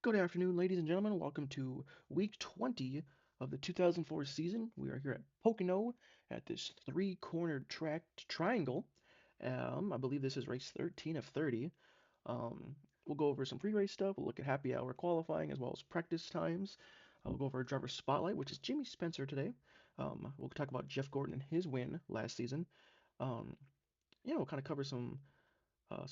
Good afternoon, ladies and gentlemen. Welcome to week 20 of the 2004 season. We are here at Pocono at this three-cornered tracked triangle. I believe this is race 13 of 30. We'll go over some pre-race stuff. We'll look at happy hour qualifying as well as practice times. We'll go over our driver spotlight, which is Jimmy Spencer today. We'll talk about Jeff Gordon and his win last season. Um, we'll kind of cover some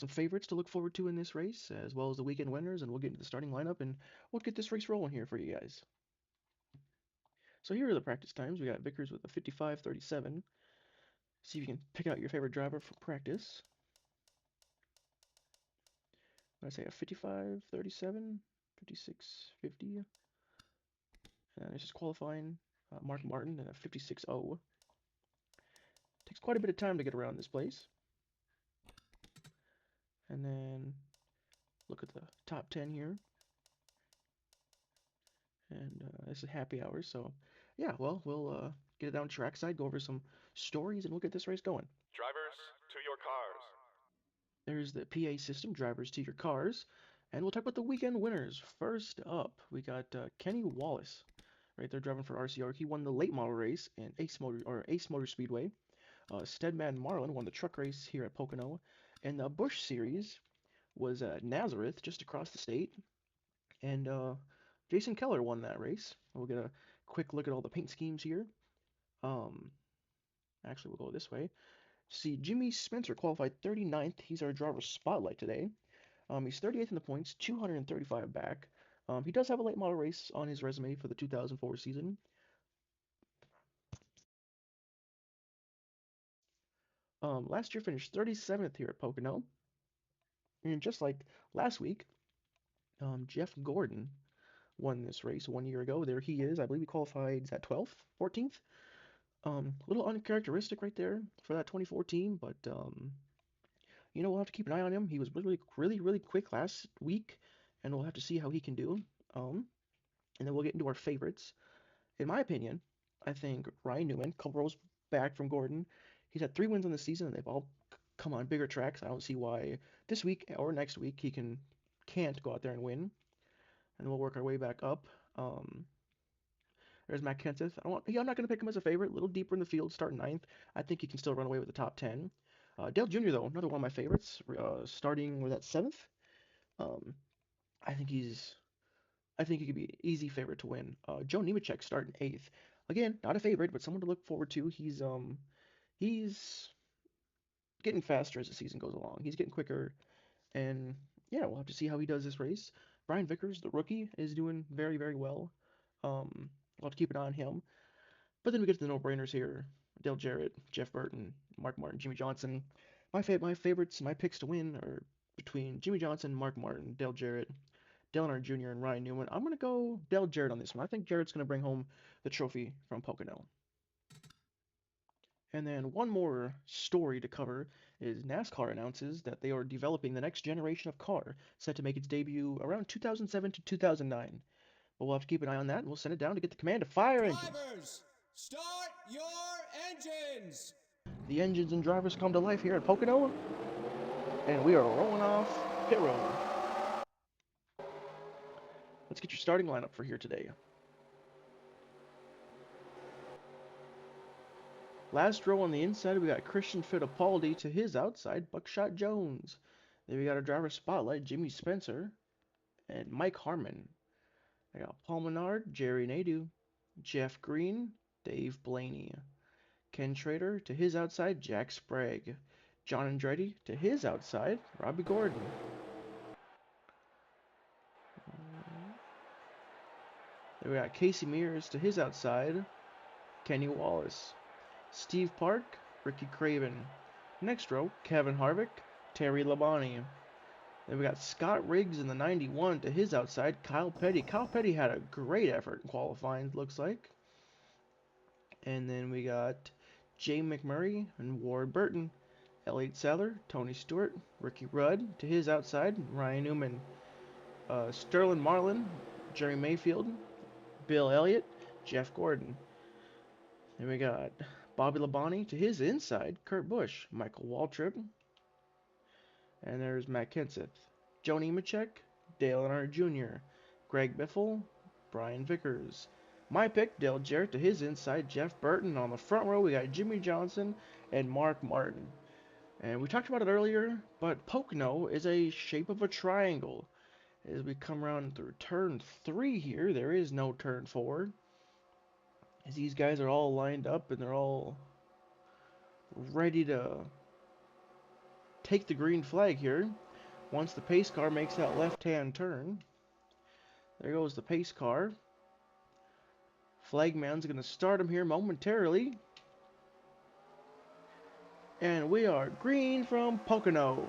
favorites to look forward to in this race, as well as the weekend winners, and we'll get into the starting lineup and we'll get this race rolling here for you guys. So here are the practice times. We got Vickers with a 55:37. See if you can pick out your favorite driver for practice. I say a 55:37, 56:50, and this is qualifying. Mark Martin at a 56:0. Takes quite a bit of time to get around this place. And then look at the top 10 here. And this is happy hour, so yeah, well, we'll get it down trackside, go over some stories, and we'll get this race going. Drivers, to your cars. There's the PA system, drivers to your cars, and we'll talk about the weekend winners. First up, we got Kenny Wallace, right there driving for RCR. He won the late model race in Ace Motor Speedway. Steadman Marlin won the truck race here at Pocono, and the Busch Series was Nazareth, just across the state, and Jason Keller won that race. We'll get a quick look at all the paint schemes here. Um, Actually, we'll go this way. See, Jimmy Spencer qualified 39th. He's our driver spotlight today. He's 38th in the points, 235 back. He does have a late model race on his resume for the 2004 season. Last year finished 37th here at Pocono. And just like last week, Jeff Gordon won this race 1 year ago. There he is. I believe he qualified, is that 12th, 14th? Little uncharacteristic right there for that 2014, but we'll have to keep an eye on him. He was really quick last week, and we'll have to see how he can do. Um, and then we'll get into our favorites. In my opinion, I think Ryan Newman, couple rows back from Gordon, he's had 3 wins on the season, and they've all come on bigger tracks. I don't see why this week or next week he can't go out there and win. And we'll work our way back up. Um, there's Matt Kenseth. I'm not going to pick him as a favorite. A little deeper in the field, starting ninth. I think he can still run away with the top 10. Dale Jr., though, another one of my favorites, starting with that 7th. Um, I think he's I think he could be an easy favorite to win. Joe Nemechek starting 8th. Again, not a favorite, but someone to look forward to. He's getting faster as the season goes along. He's getting quicker, and yeah, we'll have to see how he does this race. Brian Vickers, the rookie, is doing very well. We'll have to keep an eye on him. But then we get to the no-brainers here. Dale Jarrett, Jeff Burton, Mark Martin, Jimmy Johnson. My favorites, my picks to win are between Jimmy Johnson, Mark Martin, Dale Jarrett, Dale Earnhardt Jr., and Ryan Newman. I'm going to go Dale Jarrett on this one. I think Jarrett's going to bring home the trophy from Pocono. And then one more story to cover is NASCAR announces that they are developing the next generation of car set to make its debut around 2007 to 2009. But we'll have to keep an eye on that, and we'll send it down to get the command to fire engines. Drivers, start your engines! The engines and drivers come to life here at Pocono, and we are rolling off pit road. Let's get your starting lineup for here today. Last row on the inside, we got Christian Fittipaldi to his outside, Buckshot Jones. Then we got our driver spotlight, Jimmy Spencer and Mike Harmon. I got Paul Menard, Jerry Nadeau, Jeff Green, Dave Blaney. Ken Trader to his outside, Jack Sprague. John Andretti to his outside, Robbie Gordon. Then we got Casey Mears to his outside, Kenny Wallace. Steve Park, Ricky Craven. Next row, Kevin Harvick, Terry Labonte. Then we got Scott Riggs in the 91 to his outside, Kyle Petty. Kyle Petty had a great effort in qualifying, looks like. And then we got Jay McMurray and Ward Burton. Elliott Sadler, Tony Stewart, Ricky Rudd to his outside, Ryan Newman. Sterling Marlin, Jerry Mayfield, Bill Elliott, Jeff Gordon. Then we got Bobby Labonte to his inside, Kurt Busch, Michael Waltrip. And there's Matt Kenseth, Joe Nemechek, Dale Earnhardt Jr., Greg Biffle, Brian Vickers. My pick, Dale Jarrett to his inside, Jeff Burton. On the front row, we got Jimmy Johnson and Mark Martin. And we talked about it earlier, but Pocono is a shape of a triangle. As we come around through turn 3 here, there is no turn 4. As these guys are all lined up and they're all ready to take the green flag here. Once the pace car makes that left-hand turn, there goes the pace car. Flagman's going to start him here momentarily. And we are green from Pocono.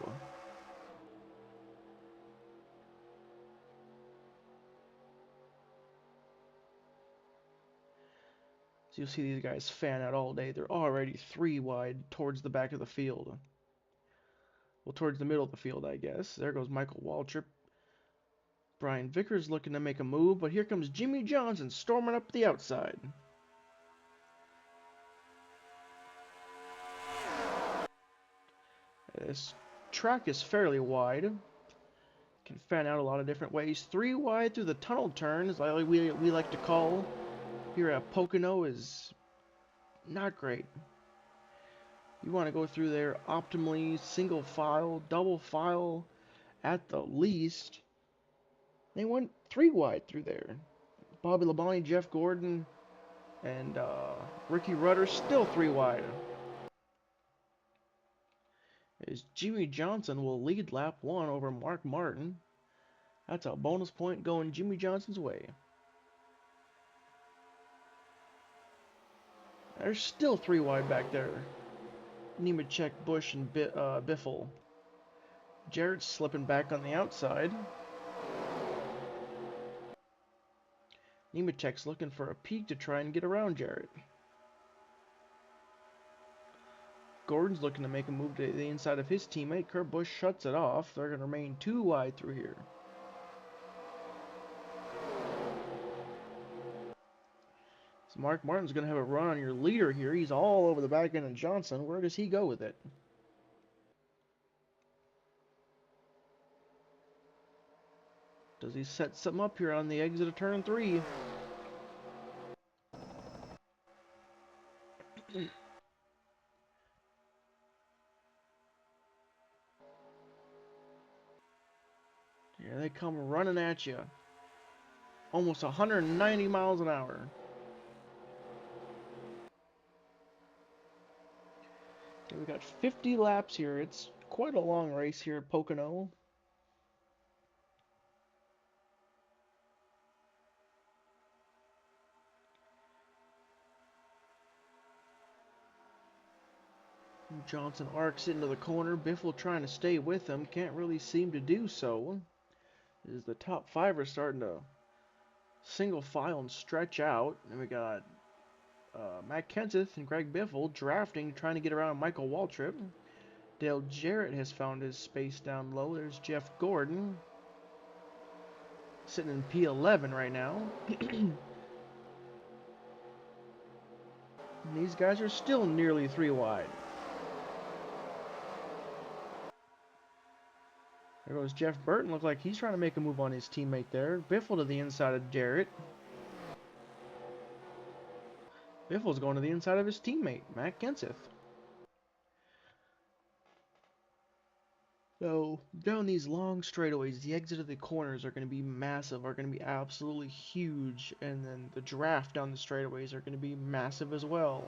So you'll see these guys fan out all day. They're already 3 wide towards the back of the field. Well, towards the middle of the field, I guess. There goes Michael Waltrip. Brian Vickers looking to make a move, but here comes Jimmy Johnson storming up the outside. This track is fairly wide. Can fan out a lot of different ways. 3 wide through the tunnel turn, as we like to call here at Pocono, is not great. You want to go through there optimally, single file, double file, at the least. They went 3 wide through there. Bobby Labonte, Jeff Gordon, and Ricky Rutter still 3 wide. As Jimmy Johnson will lead lap 1 over Mark Martin. That's a bonus point going Jimmy Johnson's way. There's still 3 wide back there. Nemechek, Bush, and Biffle. Jarrett's slipping back on the outside. Nemechek's looking for a peek to try and get around Jarrett. Gordon's looking to make a move to the inside of his teammate. Kurt Busch shuts it off. They're going to remain 2 wide through here. So Mark Martin's going to have a run on your leader here. He's all over the back end of Johnson. Where does he go with it? Does he set something up here on the exit of turn 3? Here they come running at you. Almost 190 miles an hour. Okay, we got 50 laps here. It's quite a long race here at Pocono. Johnson arcs into the corner. Biffle trying to stay with him. Can't really seem to do so. As the top 5 are starting to single file and stretch out. And we got Matt Kenseth and Greg Biffle drafting, trying to get around Michael Waltrip. Dale Jarrett has found his space down low. There's Jeff Gordon. Sitting in P11 right now. And these guys are still nearly 3 wide. There goes Jeff Burton. Looked like he's trying to make a move on his teammate there. Biffle to the inside of Jarrett. Biffle's going to the inside of his teammate, Matt Kenseth. So, down these long straightaways, the exit of the corners are going to be massive, are going to be absolutely huge. And then the draft down the straightaways are going to be massive as well.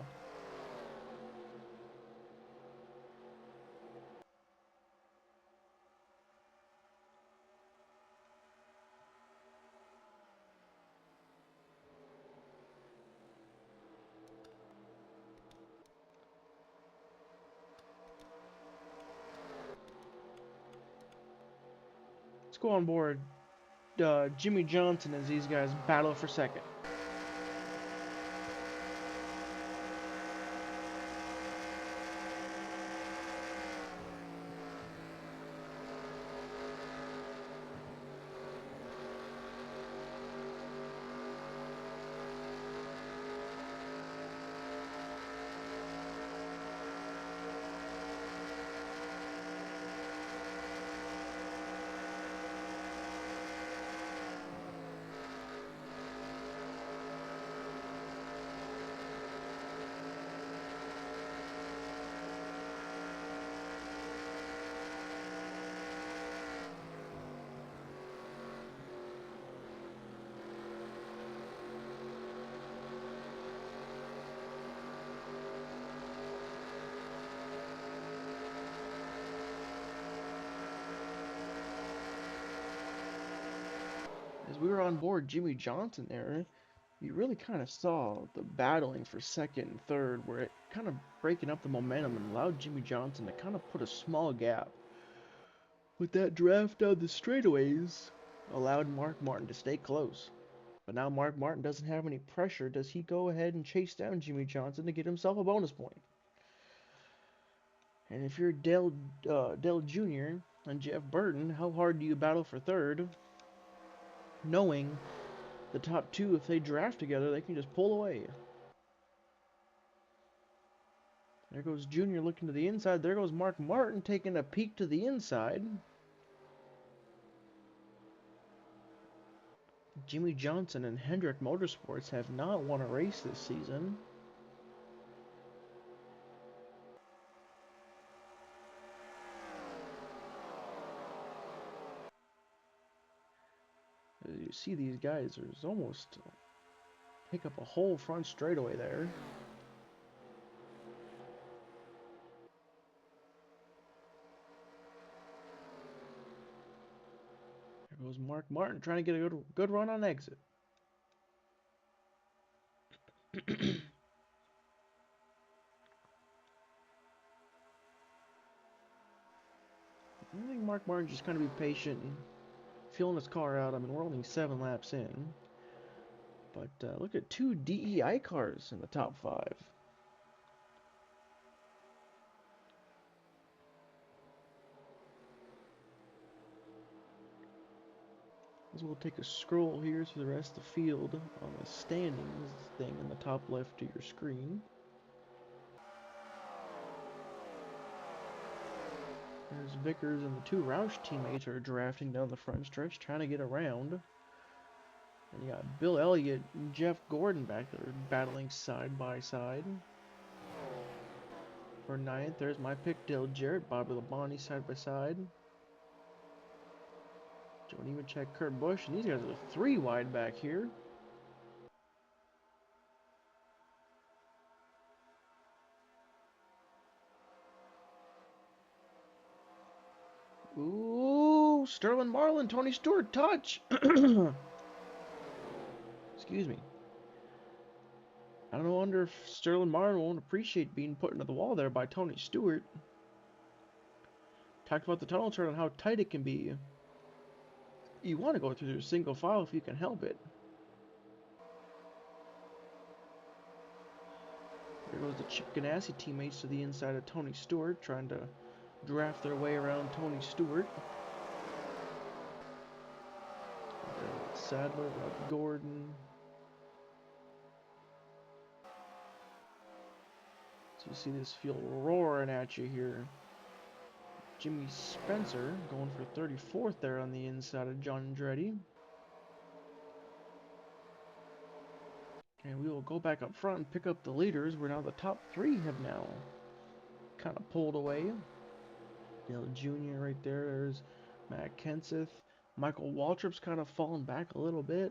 Let's go on board Jimmy Johnson as these guys battle for second. As we were on board Jimmy Johnson there, you really kind of saw the battling for second and third, where it kind of breaking up the momentum and allowed Jimmy Johnson to kind of put a small gap. With that draft down the straightaways, allowed Mark Martin to stay close. But now Mark Martin doesn't have any pressure. Does he go ahead and chase down Jimmy Johnson to get himself a bonus point? And if you're Dale Jr. and Jeff Burton, how hard do you battle for third, knowing the top two, if they draft together, they can just pull away? There goes Junior looking to the inside. There goes Mark Martin taking a peek to the inside. Jimmy Johnson and Hendrick Motorsports have not won a race this season. You see these guys, there's almost pick up a whole front straightaway there. There goes Mark Martin trying to get a good run on exit. I think Mark Martin's just going to be patient and feeling his car out. I mean, we're only 7 laps in. But look at 2 DEI cars in the top 5. As we'll take a scroll here through the rest of the field on the standings thing in the top left of your screen. There's Vickers and the 2 Roush teammates are drafting down the front stretch, trying to get around. And you got Bill Elliott and Jeff Gordon back there battling side by side. For 9th, there's my pick, Dale Jarrett, Bobby Labonte side by side. Don't even check Kurt Busch, and these guys are 3 wide back here. Ooh, Sterling Marlin, Tony Stewart, touch! Excuse me. I don't wonder if Sterling Marlin won't appreciate being put into the wall there by Tony Stewart. Talked about the tunnel turn and how tight it can be. You want to go through a single file if you can help it. There goes the Chip Ganassi teammates to the inside of Tony Stewart, trying to draft their way around Tony Stewart. Sadler, Rob Gordon. So you see this field roaring at you here. Jimmy Spencer going for 34th there on the inside of John Andretti. And we will go back up front and pick up the leaders, where now the top 3 have now kind of pulled away. Dale Jr. right there. There's Matt Kenseth. Michael Waltrip's kind of fallen back a little bit.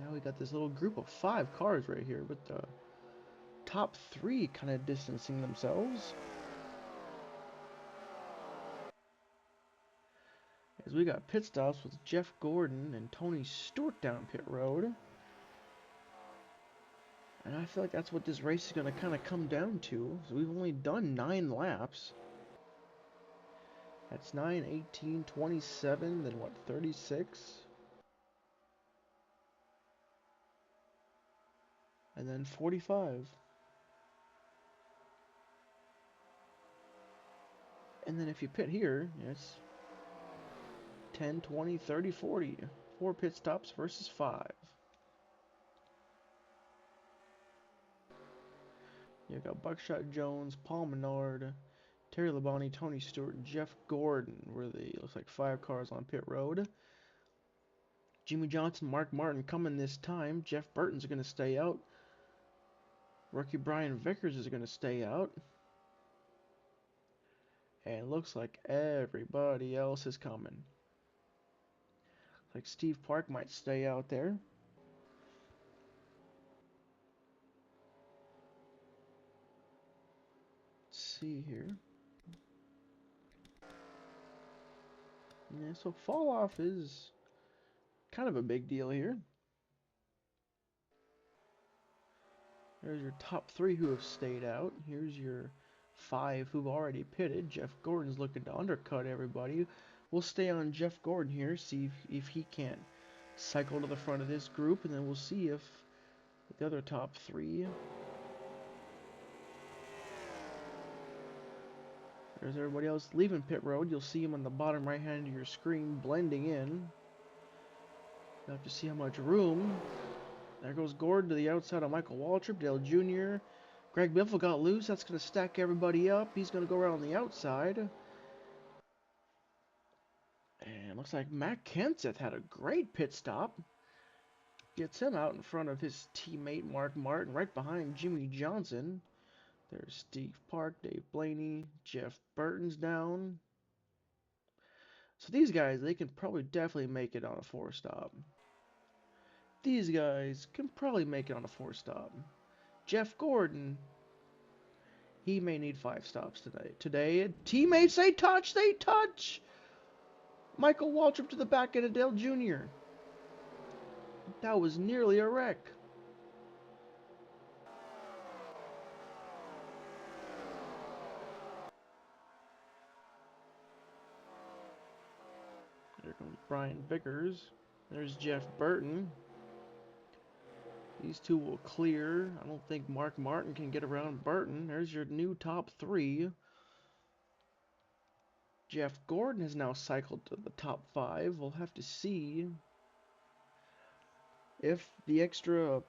Now we got this little group of 5 cars right here, with the top 3 kind of distancing themselves. As we got pit stops with Jeff Gordon and Tony Stewart down pit road. And I feel like that's what this race is going to kind of come down to. So we've only done 9 laps. That's 9, 18, 27, then what, 36? And then 45. And then if you pit here, it's 10, 20, 30, 40. 4 pit stops versus 5. You got Buckshot Jones, Paul Menard, Terry Labonte, Tony Stewart, and Jeff Gordon were the, looks like 5 cars on pit road. Jimmy Johnson, Mark Martin coming this time. Jeff Burton's going to stay out. Rookie Brian Vickers is going to stay out. And it looks like everybody else is coming. Like Steve Park might stay out there. see here. Yeah, so fall off is kind of a big deal here. There's your top 3 who have stayed out. Here's your 5 who've already pitted. Jeff Gordon's looking to undercut everybody. We'll stay on Jeff Gordon here, see if he can't cycle to the front of this group, and then we'll see if the other top 3. There's everybody else leaving pit road. You'll see him on the bottom right hand of your screen blending in. You'll have to see how much room. There goes Gordon to the outside of Michael Waltrip, Dale Jr. Greg Biffle got loose. That's going to stack everybody up. He's going to go around the outside. And looks like Matt Kenseth had a great pit stop. Gets him out in front of his teammate Mark Martin, right behind Jimmy Johnson. There's Steve Park, Dave Blaney, Jeff Burton's down. So these guys, they can probably definitely make it on a 4-stop. These guys can probably make it on a 4-stop. Jeff Gordon, he may need 5 stops today. Teammates, they touch! Michael Waltrip to the back end of Dale Jr. That was nearly a wreck. There comes Brian Vickers. There's Jeff Burton. These two will clear. I don't think Mark Martin can get around Burton. There's your new top 3. Jeff Gordon has now cycled to the top 5. We'll have to see if the extra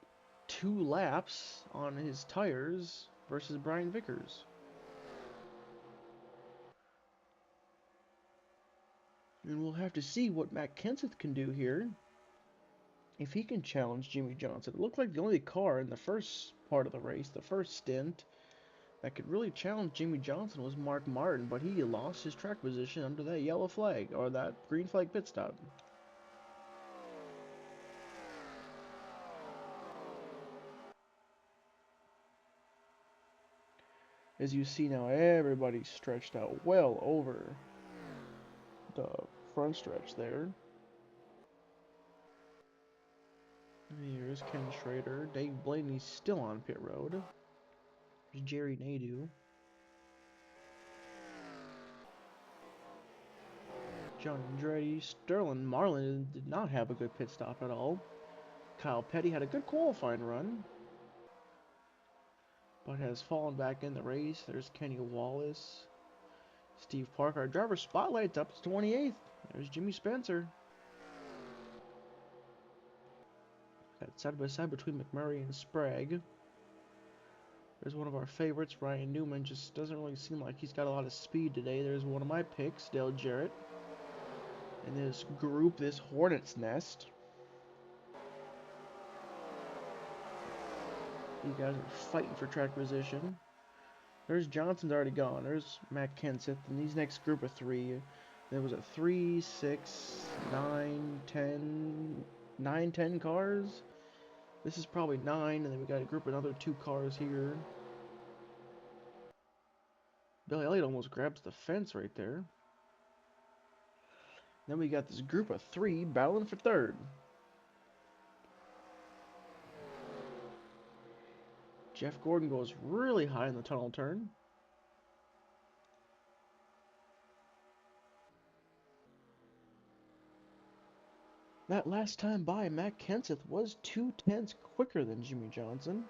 2 laps on his tires versus Brian Vickers. And we'll have to see what Matt Kenseth can do here. If he can challenge Jimmy Johnson. It looked like the only car in the first part of the race, the first stint, that could really challenge Jimmy Johnson was Mark Martin, but he lost his track position under that yellow flag, or that green flag pit stop. As you see now, everybody's stretched out well over the front stretch there. Here's Ken Schrader. Dave Blaney's still on pit road. There's Jerry Nadeau. John Andretti. Sterling Marlin did not have a good pit stop at all. Kyle Petty had a good qualifying run, but has fallen back in the race. There's Kenny Wallace. Steve Parker. Our driver spotlight's up to 28th. There's Jimmy Spencer. Got side by side between McMurray and Sprague. There's one of our favorites, Ryan Newman. Just doesn't really seem like he's got a lot of speed today. There's one of my picks, Dale Jarrett. In this group, this Hornet's Nest. These guys are fighting for track position. There's Johnson's already gone. There's Matt Kenseth. And these next group of 3, there was a 3, 6, 9, 10, 9, 10 cars. This is probably 9, and then we got a group of another 2 cars here. Billy Elliott almost grabs the fence right there. Then we got this group of 3 battling for 3rd. Jeff Gordon goes really high in the tunnel turn. That last time by, Matt Kenseth was 2/10 quicker than Jimmy Johnson.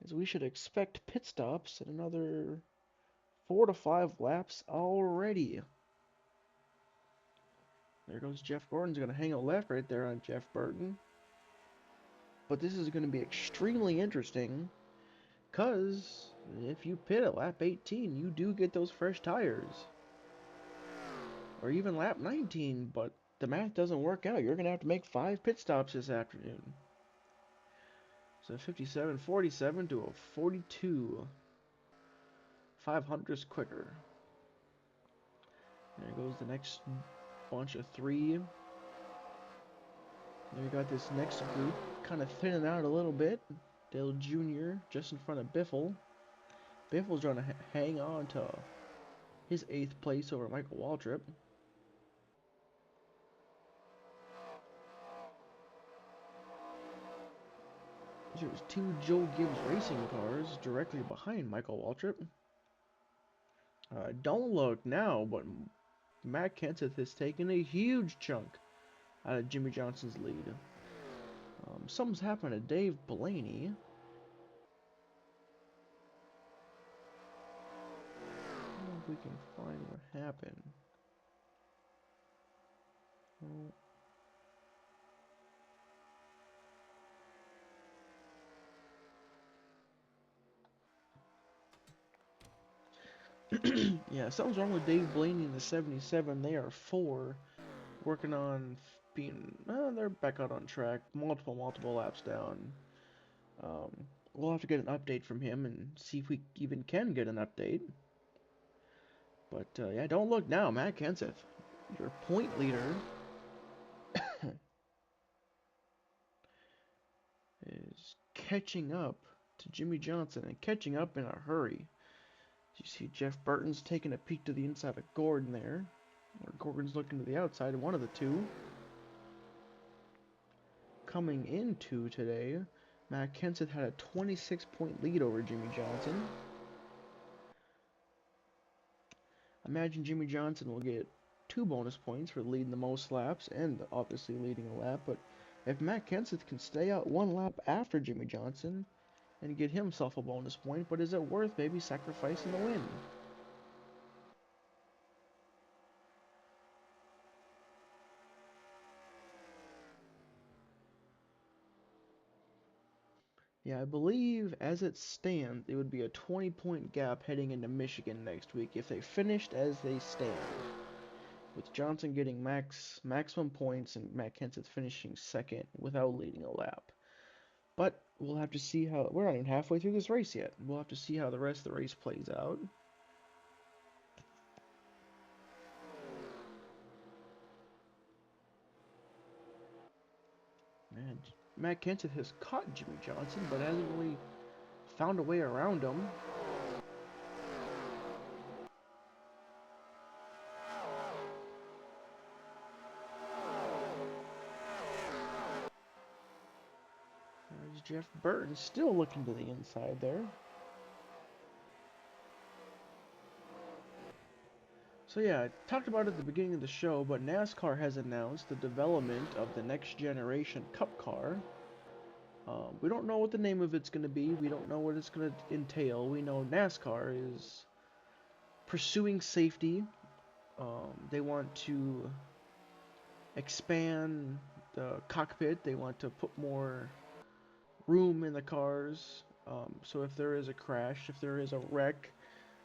As we should expect pit stops in another 4 to 5 laps already. There goes Jeff Gordon's going to hang a left right there on Jeff Burton. But this is going to be extremely interesting, because if you pit at lap 18, you do get those fresh tires. Or even lap 19, but the math doesn't work out. You're going to have to make 5 pit stops this afternoon. So 57.47 to a 42. 500ths quicker. There goes the next bunch of 3. Then we got this next group kind of thinning out a little bit. Dale Jr. just in front of Biffle. Biffle's trying to hang on to his 8th place over Michael Waltrip. There's 2 Joe Gibbs racing cars directly behind Michael Waltrip. Don't look now, but Matt Kenseth has taken a huge chunk out of Jimmy Johnson's lead. Something's happened to Dave Blaney. I don't know if we can find what happened. Yeah, something's wrong with Dave Blaney in the 77. They are 4, working on being. They're back out on track. Multiple laps down. We'll have to get an update from him and see if we even can get an update. But yeah, don't look now, Matt Kenseth, your point leader, is catching up to Jimmy Johnson and catching up in a hurry. You see Jeff Burton's taking a peek to the inside of Gordon there, or Gordon's looking to the outside. One of the two. Coming into today, Matt Kenseth had a 26-point lead over Jimmy Johnson. Imagine Jimmy Johnson will get 2 bonus points for leading the most laps and obviously leading a lap, but if Matt Kenseth can stay out 1 lap after Jimmy Johnson and get himself a bonus point, but is it worth maybe sacrificing the win? Yeah, I believe as it stands, it would be a 20-point gap heading into Michigan next week if they finished as they stand, with Johnson getting maximum points and Matt Kenseth finishing 2nd without leading a lap. But we'll have to see how. We're not even halfway through this race yet. We'll have to see how the rest of the race plays out. Man, Matt Kenseth has caught Jimmy Johnson, but hasn't really found a way around him. There's Jeff Burton still looking to the inside there. So yeah, I talked about it at the beginning of the show, but NASCAR has announced the development of the next generation Cup car. We don't know what the name of it's going to be. We don't know what it's going to entail. We know NASCAR is pursuing safety. They want to expand the cockpit. They want to put more room in the cars. So if there is a crash, if there is a wreck,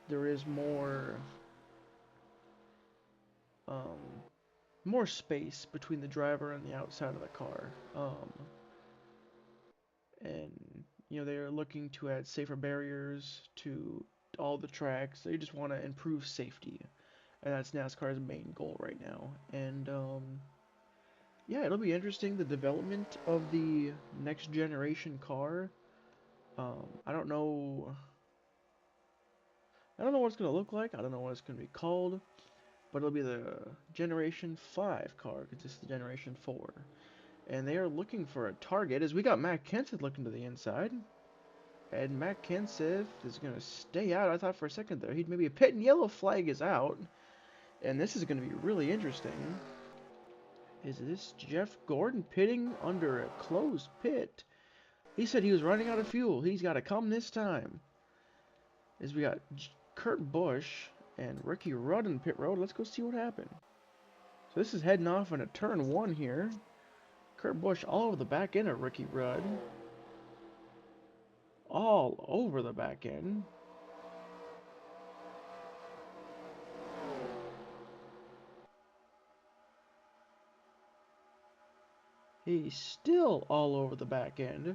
there is more space between the driver and the outside of the car. And they're looking to add safer barriers to all the tracks. They just want to improve safety, and that's NASCAR's main goal right now. And yeah, it'll be interesting, the development of the next generation car. I don't know. I don't know what it's gonna look like. I don't know what it's gonna be called, but it'll be the Generation 5 car because this is the Generation 4. And they are looking for a target, as we got Matt Kenseth looking to the inside. And Matt Kenseth is going to stay out. I thought for a second there he'd maybe a pit and yellow flag is out. And this is going to be really interesting. Is this Jeff Gordon pitting under a closed pit? He said he was running out of fuel. He's got to come this time. As we got Kurt Busch and Ricky Rudd in pit road. Let's go see what happened. So this is heading off into turn 1 here. Kurt Busch all over the back end of Ricky Rudd. All over the back end. He's still all over the back end. I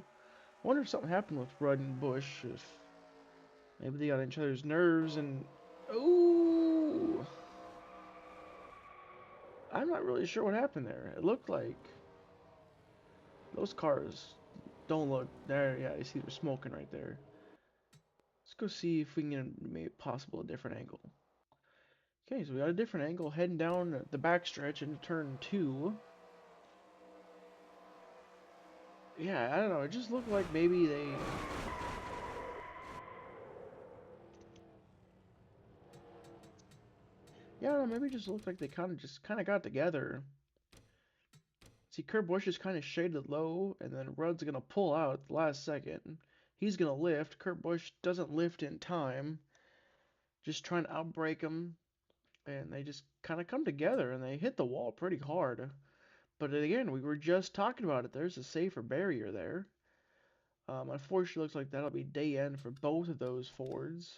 wonder if something happened with Rudd and Busch. If maybe they got on each other's nerves and... Ooh! I'm not really sure what happened there. It looked like those cars Don't look. There, yeah, you see they're smoking right there. Let's go see if we can get maybe possible a different angle. Okay, so we got a different angle heading down the backstretch into turn 2. Yeah, I don't know. It just looked like maybe they... Yeah, I don't know, maybe it just looked like they kind of got together. See, Kurt Busch is kind of shaded low, and then Rudd's gonna pull out at the last second. He's gonna lift. Kurt Busch doesn't lift in time. Just trying to outbrake him, and they just kind of come together, and they hit the wall pretty hard. But again, we were just talking about it. There's a safer barrier there. Unfortunately, looks like that'll be day end for both of those Fords.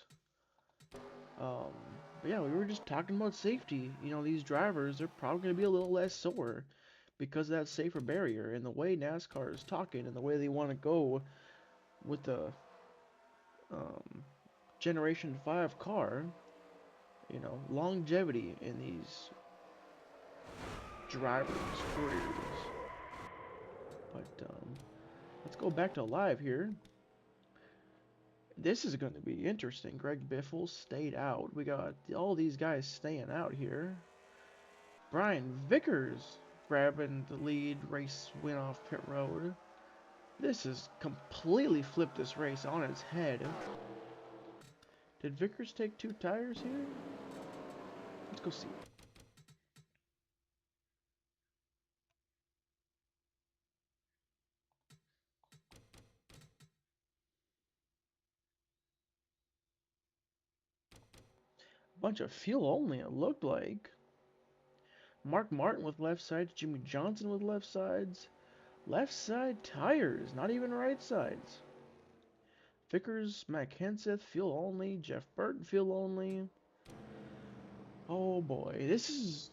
Um, but yeah, we were just talking about safety. You know, these drivers, they're probably going to be a little less sore because of that safer barrier. And the way NASCAR is talking and the way they want to go with the um, Generation 5 car, you know, longevity in these drivers' careers. But let's go back to live here. This is going to be interesting. Greg Biffle stayed out. We got all these guys staying out here. Brian Vickers grabbing the lead race win off pit road. This has completely flipped this race on its head. Did Vickers take 2 tires here? Let's go see. Bunch of fuel only, it looked like. Mark Martin with left sides, Jimmy Johnson with left sides. Left side tires, not even right sides. Vickers, Mac Henseth, fuel only. Jeff Burton, fuel only. Oh boy, this is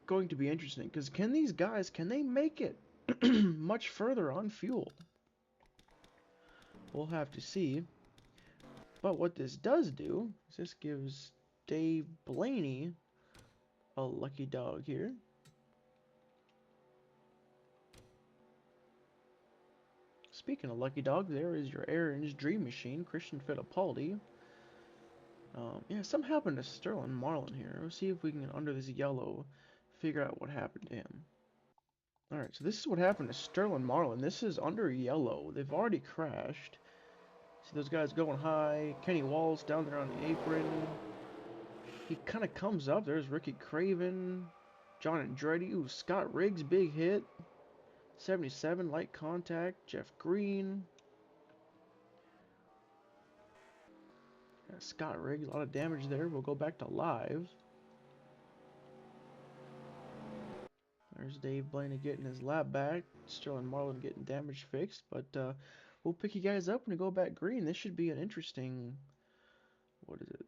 going to be interesting because can these guys, can they make it much further on fuel? We'll have to see. But what this does do is this gives Dave Blaney a lucky dog here. Speaking of lucky dogs, there is your Aaron's Dream Machine, Christian Fittipaldi. Yeah, something happened to Sterling Marlin here. Let's see if we can, under this yellow, figure out what happened to him. Alright, so this is what happened to Sterling Marlin. This is under yellow. They've already crashed. See those guys going high. Kenny Walls down there on the apron. He kind of comes up. There's Ricky Craven. John Andretti. Ooh, Scott Riggs, big hit. 77, light contact. Jeff Green. Yeah, Scott Riggs, a lot of damage there. We'll go back to live. There's Dave Blaney getting his lap back. Sterling Marlin getting damage fixed. But we'll pick you guys up when we go back green. This should be an interesting... What is it?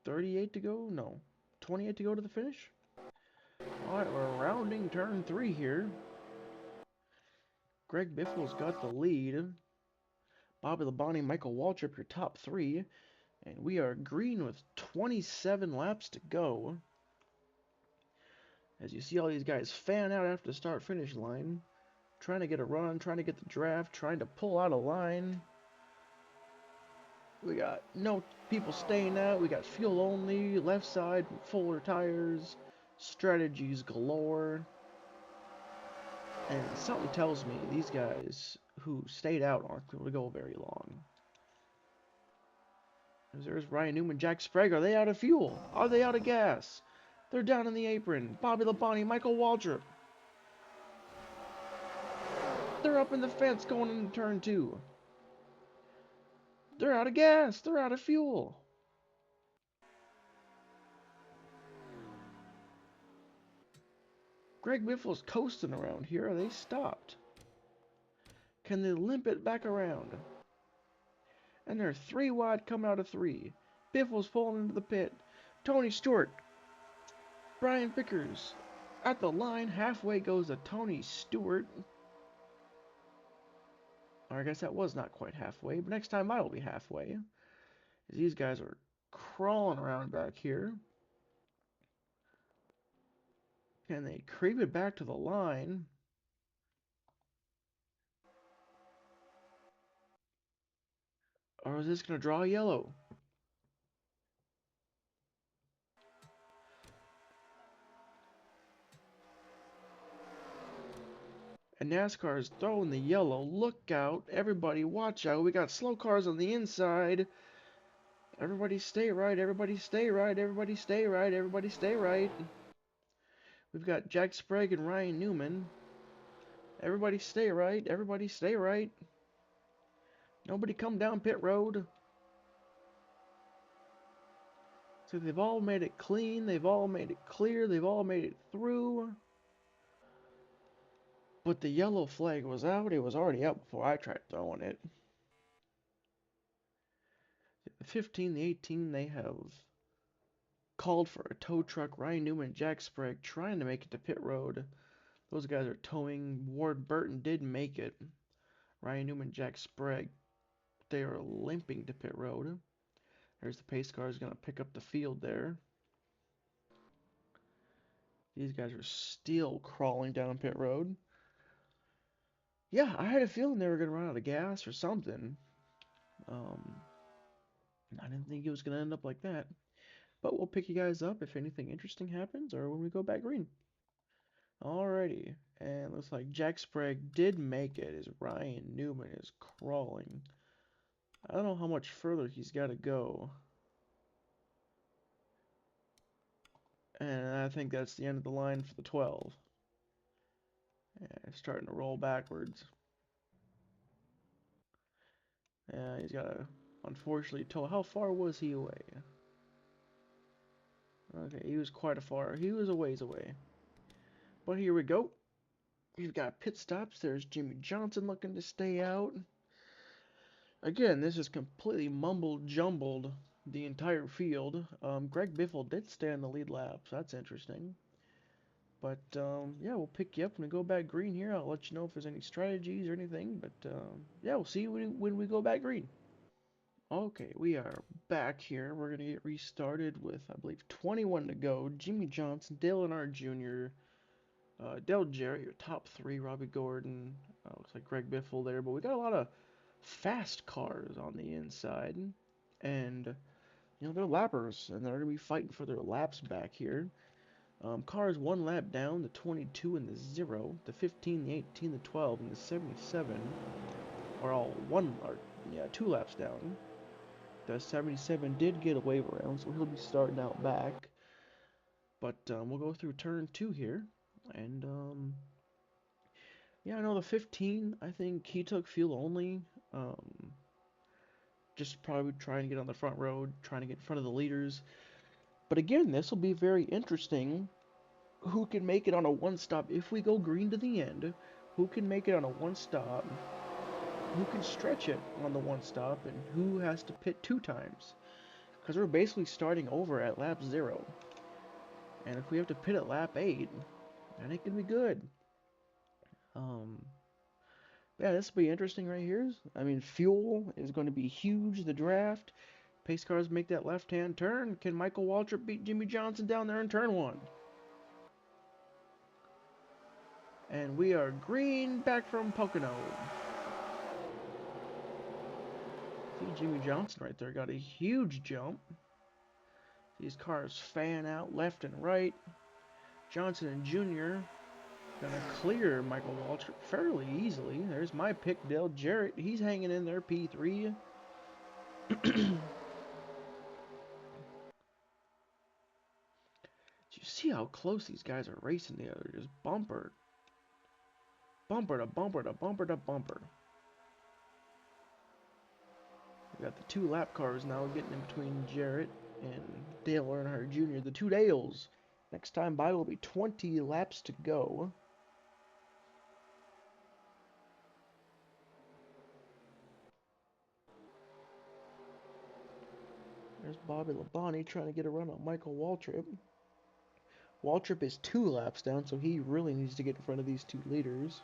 38 to go? No. 28 to go to the finish? Alright, we're rounding turn 3 here. Greg Biffle's got the lead. Bobby Labonte, Michael Waltrip, your top 3. And we are green with 27 laps to go. As you see all these guys fan out after the start-finish line. Trying to get a run, trying to get the draft, trying to pull out a line. We got no people staying out. We got fuel only, left side, fuller tires, strategies galore. And something tells me these guys who stayed out aren't going to go very long. There's Ryan Newman, Jack Sprague. Are they out of fuel? Are they out of gas? They're down in the apron. Bobby Labonte, Michael Waltrip. They're up in the fence going into turn 2. They're out of gas. They're out of fuel. Greg Biffle's coasting around here. Are they stopped? Can they limp it back around? And they're 3 wide coming out of 3. Biffle's pulling into the pit. Tony Stewart. Brian Vickers. At the line, halfway goes to Tony Stewart. Or I guess that was not quite halfway, but next time I'll be halfway. These guys are crawling around back here. Can they creep it back to the line? Or is this going to draw yellow? And NASCAR is throwing the yellow. Look out. Everybody watch out. We got slow cars on the inside. Everybody stay right. Everybody stay right. Everybody stay right. Everybody stay right. We've got Jack Sprague and Ryan Newman. Everybody stay right. Everybody stay right. Nobody come down pit road. So they've all made it clean. They've all made it clear. They've all made it through. But the yellow flag was out. It was already out before I tried throwing it. The 15, the 18, they have called for a tow truck. Ryan Newman and Jack Sprague trying to make it to pit road. Those guys are towing. Ward Burton did make it. Ryan Newman, Jack Sprague, they are limping to pit road. There's the pace cars going to pick up the field there. These guys are still crawling down pit road. Yeah, I had a feeling they were going to run out of gas or something. I didn't think it was going to end up like that. But we'll pick you guys up if anything interesting happens or when we go back green. Alrighty, and looks like Jack Sprague did make it as Ryan Newman is crawling. I don't know how much further he's got to go. And I think that's the end of the line for the 12. Yeah, starting to roll backwards. Yeah, he's got to unfortunately tow. How far was he away? Okay, he was quite a far. He was a ways away. But here we go. We've got pit stops. There's Jimmy Johnson looking to stay out. Again, this is completely mumbled jumbled, the entire field. Greg Biffle did stay on the lead lap, so that's interesting. But yeah, we'll pick you up when we go back green here. I'll let you know if there's any strategies or anything. But yeah, we'll see you when we go back green. Okay, we are back here. We're going to get restarted with, I believe, 21 to go. Jimmy Johnson, Dale Earnhardt Jr., Dale Jarrett, your top three, Robbie Gordon, looks like Greg Biffle there. But we got a lot of fast cars on the inside. And, you know, they're lappers, and they're going to be fighting for their laps back here. Cars one lap down, the 22 and the 0, the 15, the 18, the 12, and the 77 are all two laps down. The 77 did get a wave around, so he'll be starting out back. But we'll go through turn 2 here. And yeah, I know the 15, I think he took fuel only. Just probably trying to get on the front road, trying to get in front of the leaders. But again, this will be very interesting. Who can make it on a one-stop if we go green to the end? Who can make it on a one-stop? Who can stretch it on the one-stop? And who has to pit 2 times? Because we're basically starting over at lap 0. And if we have to pit at lap 8, that ain't going to be good. Yeah, this will be interesting right here. I mean, fuel is going to be huge, the draft. Pace cars make that left-hand turn. Can Michael Waltrip beat Jimmy Johnson down there in turn 1? And we are green back from Pocono. See Jimmy Johnson right there got a huge jump. These cars fan out left and right. Johnson and Jr. gonna clear Michael Waltrip fairly easily. There's my pick, Dale Jarrett. He's hanging in there, P3. You see how close these guys are racing together? Just bumper. Bumper to bumper to bumper to bumper. We got the 2 lap cars now getting in between Jarrett and Dale Earnhardt Jr., the 2 Dales. Next time by will be 20 laps to go. There's Bobby Labonte trying to get a run on Michael Waltrip. Waltrip is 2 laps down, so he really needs to get in front of these 2 leaders.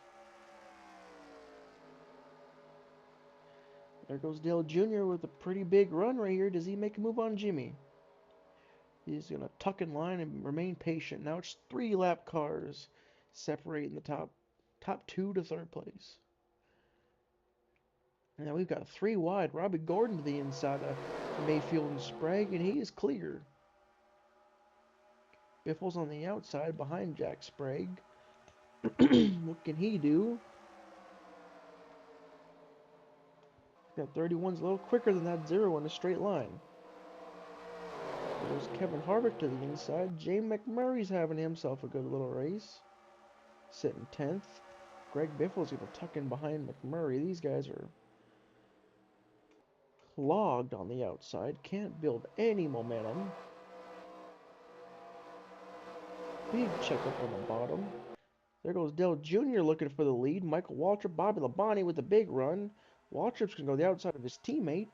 There goes Dale Jr. with a pretty big run right here. Does he make a move on Jimmy? He's going to tuck in line and remain patient. Now it's 3 lap cars separating the top 2 to 3rd place. Now we've got three wide. Robbie Gordon to the inside of Mayfield and Sprague, and he is clear. Biffle's on the outside behind Jack Sprague. What can he do? That 31's a little quicker than that 0 in a straight line. There's Kevin Harvick to the inside. Jay McMurray's having himself a good little race. Sitting 10th. Greg Biffle's going to tuck in behind McMurray. These guys are clogged on the outside. Can't build any momentum. Big checkup on the bottom. There goes Dale Jr. looking for the lead. Michael Waltrip, Bobby Labonte with a big run. Waltrip's going to go the outside of his teammate.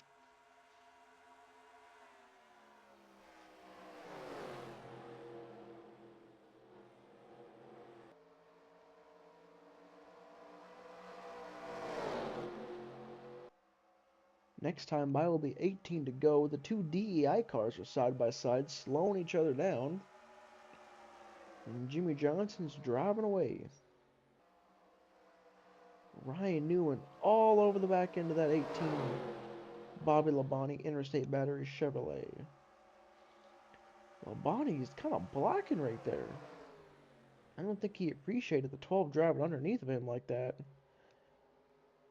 Next time by will be 18 to go. The two DEI cars are side by side, slowing each other down. And Jimmy Johnson's driving away. Ryan Newman all over the back end of that 18 Bobby Labonte Interstate Battery Chevrolet. Labonte's kind of blocking right there. I don't think he appreciated the 12 driving underneath of him like that.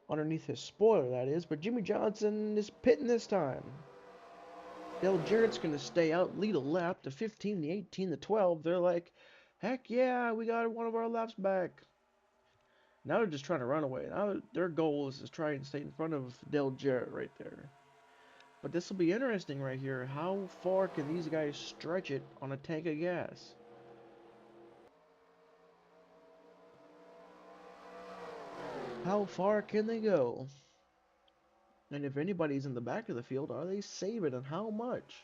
Underneath his spoiler, that is. But Jimmy Johnson is pitting this time. Dale Jarrett's going to stay out, lead a lap, the 15, the 18, the 12. They're like, heck yeah, we got one of our laps back. Now they're just trying to run away. Now their goal is to try and stay in front of Dale Jarrett right there. But this will be interesting right here. How far can these guys stretch it on a tank of gas? How far can they go? And if anybody's in the back of the field, are they saving and how much?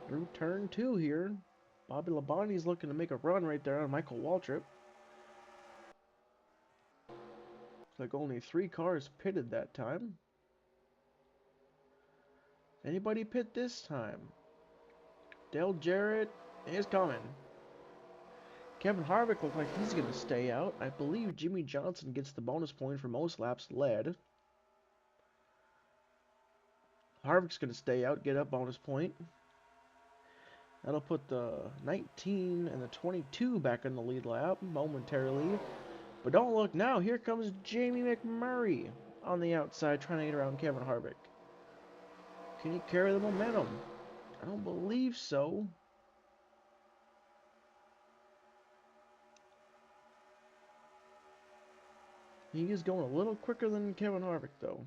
Through turn 2 here. Bobby Labonte's looking to make a run right there on Michael Waltrip. Looks like only 3 cars pitted that time. Anybody pit this time? Dale Jarrett is coming. Kevin Harvick looks like he's going to stay out. I believe Jimmy Johnson gets the bonus point for most laps led. Harvick's going to stay out, get a bonus point. That'll put the 19 and the 22 back in the lead lap momentarily. But don't look now. Here comes Jamie McMurray on the outside trying to get around Kevin Harvick. Can he carry the momentum? I don't believe so. He is going a little quicker than Kevin Harvick, though.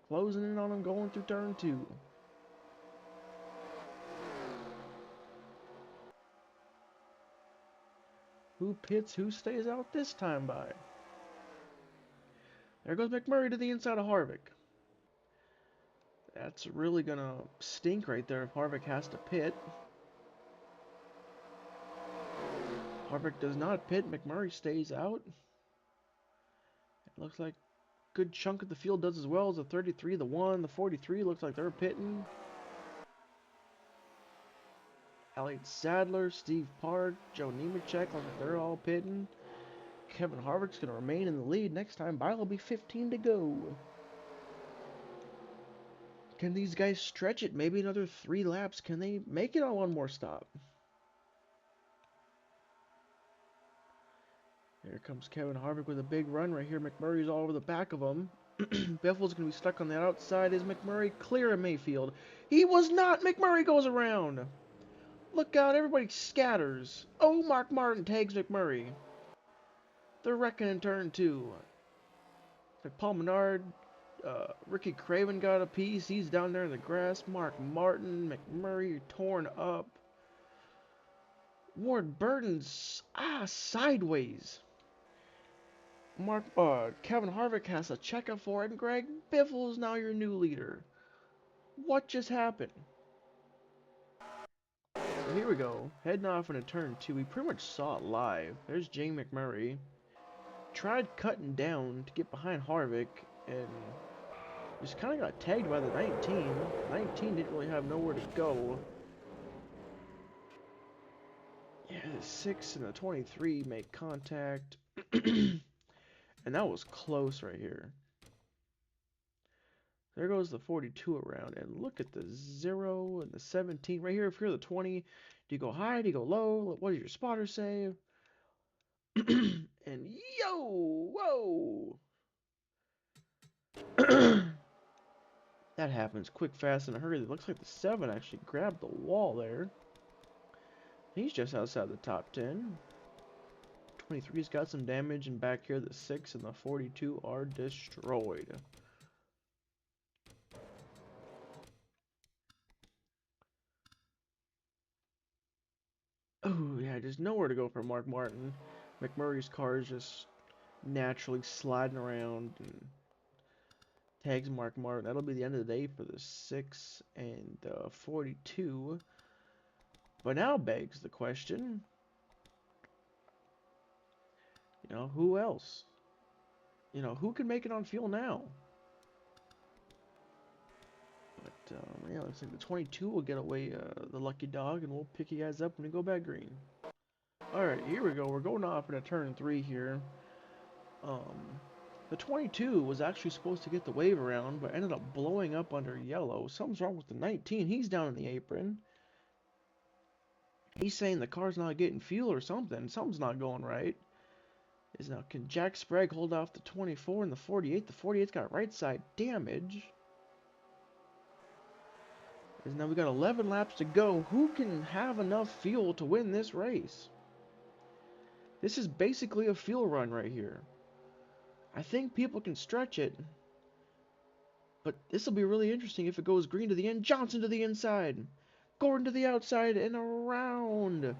Closing in on him going through turn 2. Who pits, who stays out this time by? There goes McMurray to the inside of Harvick. That's really going to stink right there if Harvick has to pit. Harvick does not pit. McMurray stays out. It looks like a good chunk of the field does as well as the 33, the 1, the 43. Looks like they're pitting. Elliott Sadler, Steve Park, Joe Nemechek, like they're all pitting. Kevin Harvick's going to remain in the lead. Next time by will be 15 to go. Can these guys stretch it? Maybe another 3 laps. Can they make it on one more stop? Here comes Kevin Harvick with a big run right here. McMurray's all over the back of him. Beffel's going to be stuck on that outside. Is McMurray clear of Mayfield? He was not. McMurray goes around. Look out. Everybody scatters. Oh, Mark Martin tags McMurray. They're wrecking in turn 2. Like Paul Menard, Ricky Craven got a piece. He's down there in the grass. Mark Martin, McMurray torn up. Ward Burton's sideways. Kevin Harvick has a checkup for it, and Greg Biffle's now your new leader. What just happened? So here we go, heading off into turn 2. We pretty much saw it live. There's Jamie McMurray. Tried cutting down to get behind Harvick, and just kind of got tagged by the 19. 19 didn't really have nowhere to go. Yeah, the 6 and the 23 make contact. And that was close right here. There goes the 42 around. And look at the 0 and the 17. Right here, if you're the 20, do you go high? Do you go low? What does your spotter say? And yo! Whoa! That happens quick, fast, in a hurry. It looks like the 7 actually grabbed the wall there. He's just outside the top 10. 23's got some damage, and back here the 6 and the 42 are destroyed. Oh, yeah, just nowhere to go for Mark Martin. McMurray's car is just naturally sliding around and tags Mark Martin. That'll be the end of the day for the 6 and 42. But now begs the question, who else? Who can make it on fuel now? But, yeah, looks like the 22 will get away the lucky dog, and we'll pick you guys up when we go back green. Alright, here we go. We're going off in a turn 3 here. The 22 was actually supposed to get the wave around, but ended up blowing up under yellow. Something's wrong with the 19. He's down in the apron. He's saying the car's not getting fuel or something. Something's not going right. Can Jack Sprague hold off the 24 and the 48? The 48's got right side damage. Now we got 11 laps to go. Who can have enough fuel to win this race? This is basically a fuel run right here. I think people can stretch it. But this will be really interesting if it goes green to the end. Johnson to the inside. Gordon to the outside and around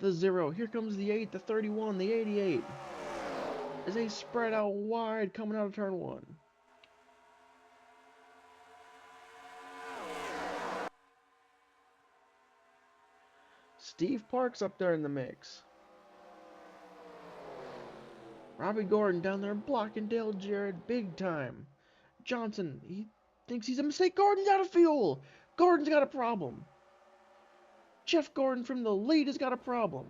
the 0. Here comes the 8, the 31, the 88. As they spread out wide coming out of turn 1. Steve Park's up there in the mix. Robbie Gordon down there blocking Dale Jarrett big time. Johnson, he thinks he's a mistake. Gordon's out of fuel. Gordon's got a problem. Jeff Gordon from the lead has got a problem.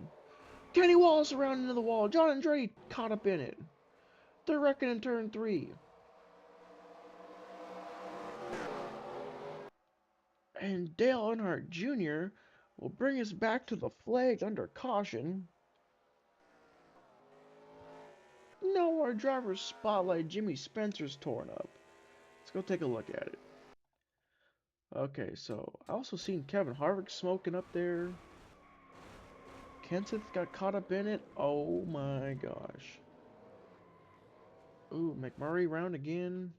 Kenny Wallace around into the wall. John Andretti caught up in it. They're wrecking in turn 3. And Dale Earnhardt Jr. will bring us back to the flags under caution. No, our driver's spotlight, Jimmy Spencer's torn up. Let's go take a look at it. Okay, so I also seen Kevin Harvick smoking up there. Kenseth got caught up in it. Oh my gosh. Ooh, McMurray round again.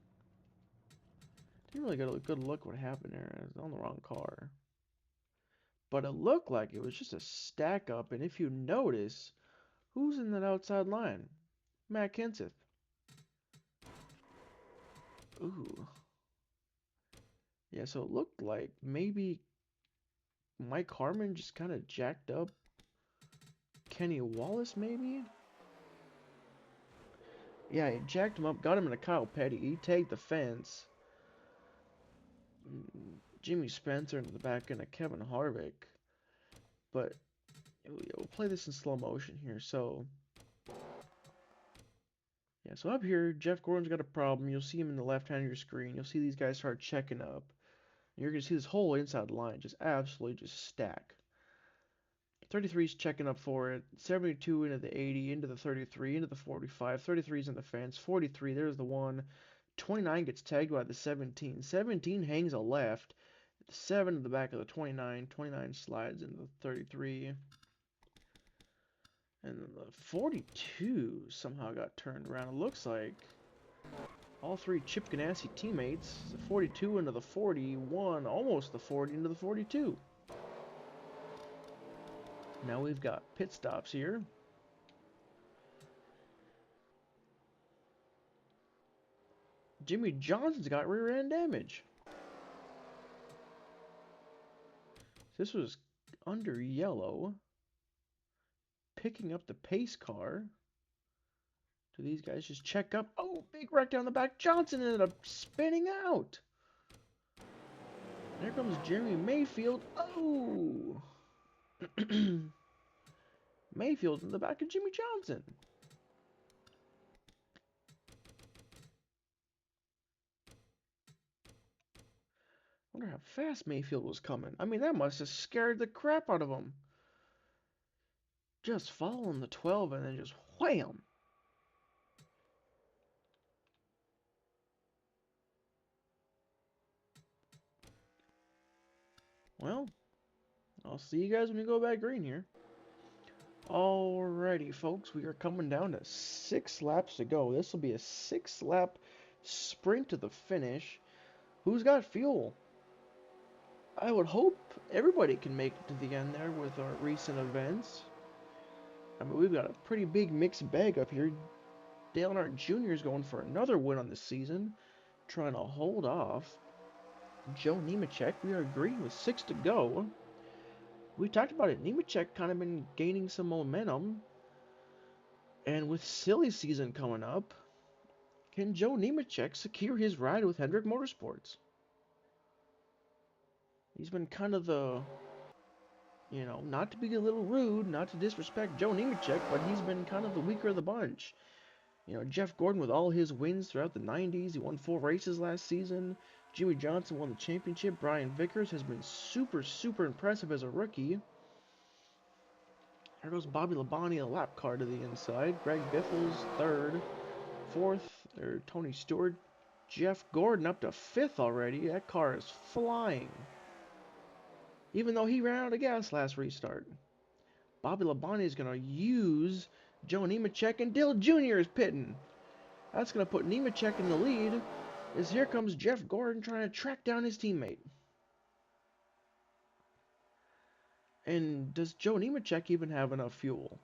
Didn't really get a good look what happened there. I was on the wrong car. But it looked like it was just a stack up, and if you notice, who's in that outside line? Matt Kenseth. Ooh. Yeah, so it looked like maybe Mike Harmon just kind of jacked up Kenny Wallace, maybe? Yeah, he jacked him up, got him in a Kyle Petty. He tagged the fence. Jimmy Spencer into the back end of Kevin Harvick. But we'll play this in slow motion here. So, yeah, so up here, Jeff Gordon's got a problem. You'll see him in the left hand of your screen. You'll see these guys start checking up. You're going to see this whole inside line just absolutely just stack. 33's checking up for it. 72 into the 80, into the 33, into the 45. 33's in the fence. 43, there's the 1. 29 gets tagged by the 17. 17 hangs a left. 7 in the back of the 29. 29 slides into the 33. And then the 42 somehow got turned around. It looks like all 3 Chip Ganassi teammates. The 42 into the 41, almost the 40 into the 42. Now we've got pit stops here. Jimmy Johnson's got rear end damage. This was under yellow. Picking up the pace car. Do these guys just check up? Oh, big wreck down the back. Johnson ended up spinning out. There comes Jeremy Mayfield. Oh! Mayfield's in the back of Jimmy Johnson. Wonder how fast Mayfield was coming. I mean, that must have scared the crap out of him. Just following the 12 and then just wham. Well, I'll see you guys when we go back green here. Alrighty, folks, we are coming down to 6 laps to go. This will be a 6-lap sprint to the finish. Who's got fuel? I would hope everybody can make it to the end there with our recent events. I mean, we've got a pretty big mixed bag up here. Dale Earnhardt Jr. is going for another win on the season, trying to hold off Joe Nemechek. We are green with 6 to go. We talked about it. Nemechek kind of been gaining some momentum. And with silly season coming up, can Joe Nemechek secure his ride with Hendrick Motorsports? He's been kind of the, not to be a little rude, not to disrespect Joe Nemechek, but he's been kind of the weaker of the bunch. Jeff Gordon with all his wins throughout the 90s, he won 4 races last season. Jimmy Johnson won the championship. Brian Vickers has been super, super impressive as a rookie. Here goes Bobby Labonte, a lap car to the inside. Greg Biffles, 3rd. 4th, or Tony Stewart. Jeff Gordon up to 5th already. That car is flying. Even though he ran out of gas last restart. Bobby Labonte is going to use Joe Nemechek, and Dale Jr. is pitting. That's going to put Nemechek in the lead, as here comes Jeff Gordon trying to track down his teammate. And does Joe Nemechek even have enough fuel?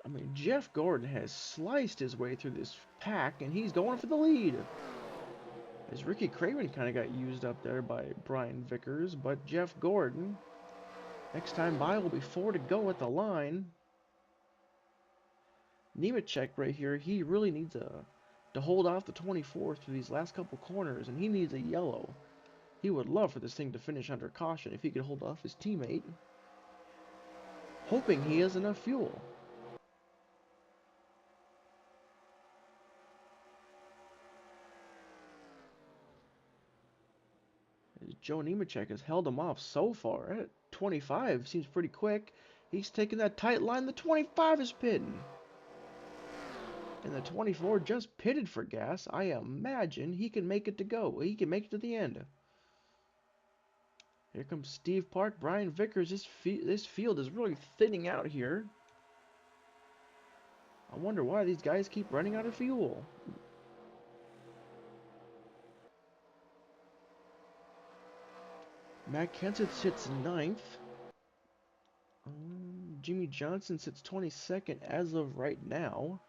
I mean, Jeff Gordon has sliced his way through this pack, and he's going for the lead. As Ricky Craven kind of got used up there by Brian Vickers, but Jeff Gordon, next time by will be 4 to go at the line. Nemechek right here, he really needs to hold off the 24 through these last couple corners, and he needs a yellow. He would love for this thing to finish under caution if he could hold off his teammate, hoping he has enough fuel. Joe Nemechek has held him off so far. At 25 seems pretty quick. He's taking that tight line. The 25 is pitting. And the 24 just pitted for gas. I imagine he can make it to go. He can make it to the end. Here comes Steve Park, Brian Vickers. This field is really thinning out here. I wonder why these guys keep running out of fuel. Matt Kenseth sits 9th. Jimmy Johnson sits 22nd as of right now.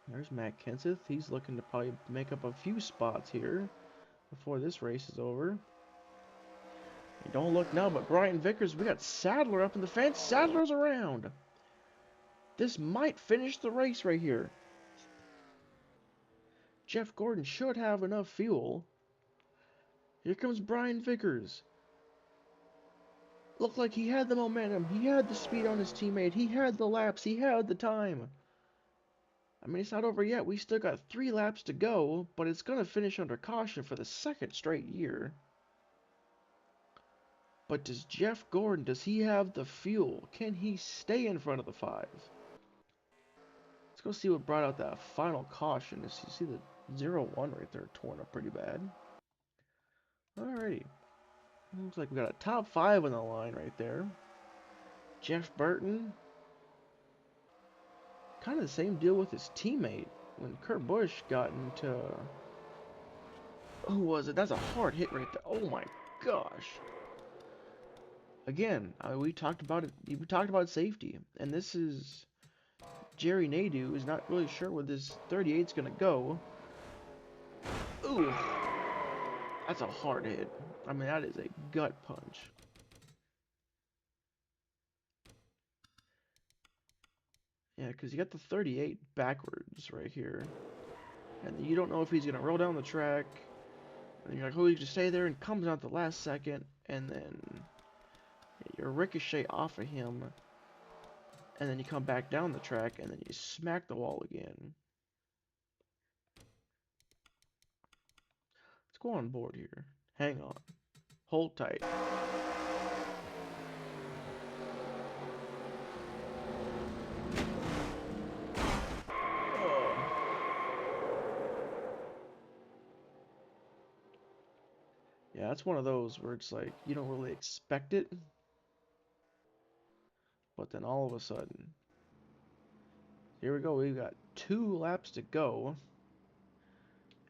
There's Matt Kenseth. He's looking to probably make up a few spots here before this race is over. You don't look now, but Brian Vickers, we got Sadler up in the fence. Sadler's around. This might finish the race right here. Jeff Gordon should have enough fuel. Here comes Brian Vickers. Looked like he had the momentum. He had the speed on his teammate. He had the laps. He had the time. I mean, it's not over yet. We still got 3 laps to go, but it's going to finish under caution for the 2nd straight year. But does Jeff Gordon, does he have the fuel? Can he stay in front of the 5? Let's go see what brought out that final caution. You see the 0-1 right there torn up pretty bad. Alrighty. Looks like we got a top 5 on the line right there. Jeff Burton. Kind of the same deal with his teammate. When Kurt Busch got into... Who was it? That's a hard hit right there. Oh my gosh. Again, we talked about it. We talked about safety. And this is... Jerry Nadeau is not really sure where this 38 is going to go. Ooh. That's a hard hit. I mean, that is a gut punch. Yeah, because you got the 38 backwards right here. And you don't know if he's going to roll down the track. And you're like, oh, he just stay there and comes out the last second. And then, You ricochet off of him, and then you come back down the track, and then you smack the wall again. Let's go on board here. Hang on. Hold tight. Yeah, that's one of those where it's like you don't really expect it, but then all of a sudden, here we go. We've got 2 laps to go.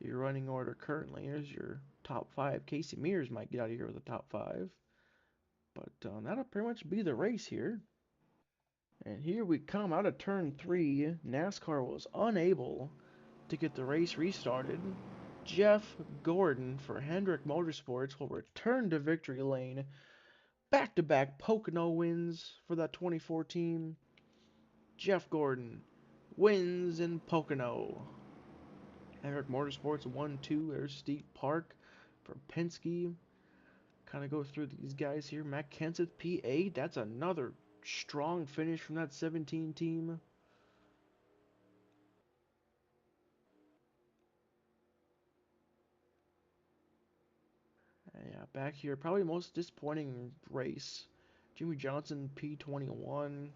Your running order currently is your top 5. Casey Mears might get out of here with a top 5, but that'll pretty much be the race here. And here we come out of turn 3. NASCAR was unable to get the race restarted. Jeff Gordon for Hendrick Motorsports will return to victory lane. Back-to-back Pocono wins for that 2014. Jeff Gordon wins in Pocono. Hendrick Motorsports 1-2. There's Steve Park for Penske. Kind of go through these guys here. Matt Kenseth P8. That's another strong finish from that 17 team. Yeah, back here, probably most disappointing race. Jimmy Johnson P21.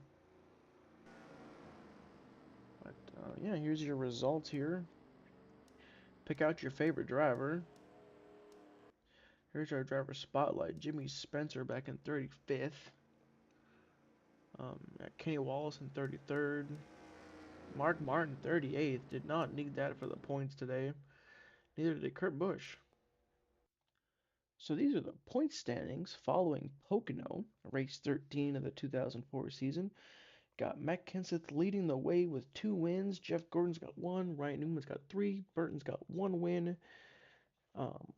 But yeah, here's your results here. Pick out your favorite driver. Here's our driver spotlight. Jimmy Spencer back in 35th. Kenny Wallace in 33rd. Mark Martin 38th. Did not need that for the points today. Neither did Kurt Busch. So these are the point standings following Pocono, race 13 of the 2004 season. Got Matt Kenseth leading the way with 2 wins. Jeff Gordon's got 1. Ryan Newman's got 3. Burton's got 1 win.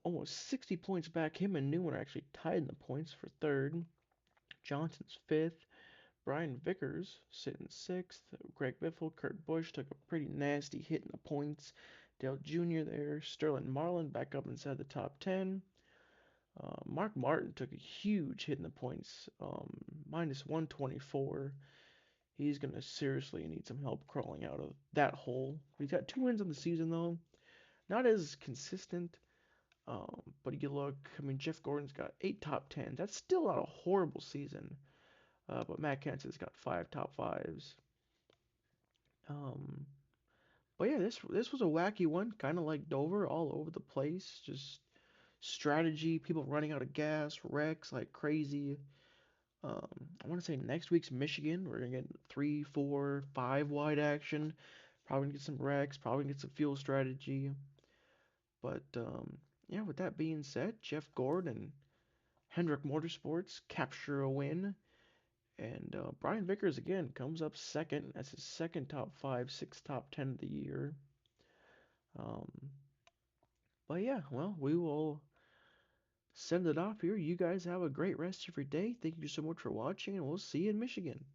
Almost 60 points back. Him and Newman are actually tied in the points for 3rd. Johnson's 5th. Brian Vickers sitting 6th. Greg Biffle, Kurt Busch took a pretty nasty hit in the points. Dale Jr. there. Sterling Marlin back up inside the top 10. Mark Martin took a huge hit in the points, minus 124. He's going to seriously need some help crawling out of that hole. He's got 2 wins on the season, though. Not as consistent, but you look, I mean, Jeff Gordon's got 8 top 10s. That's still not a horrible season. But Matt Kenseth's got 5 top 5s. But yeah, this was a wacky one, kind of like Dover, all over the place. Just strategy, people running out of gas, wrecks like crazy. I want to say next week's Michigan, we're gonna get 3, 4, 5 wide action. Probably gonna get some wrecks, probably gonna get some fuel strategy. But yeah, with that being said, Jeff Gordon and Hendrick Motorsports capture a win. And Brian Vickers again comes up second. That's his second top 5, 6 top 10 of the year. Um, but yeah, well, we will send it off here. You guys have a great rest of your day. Thank you so much for watching, and we'll see you in Michigan.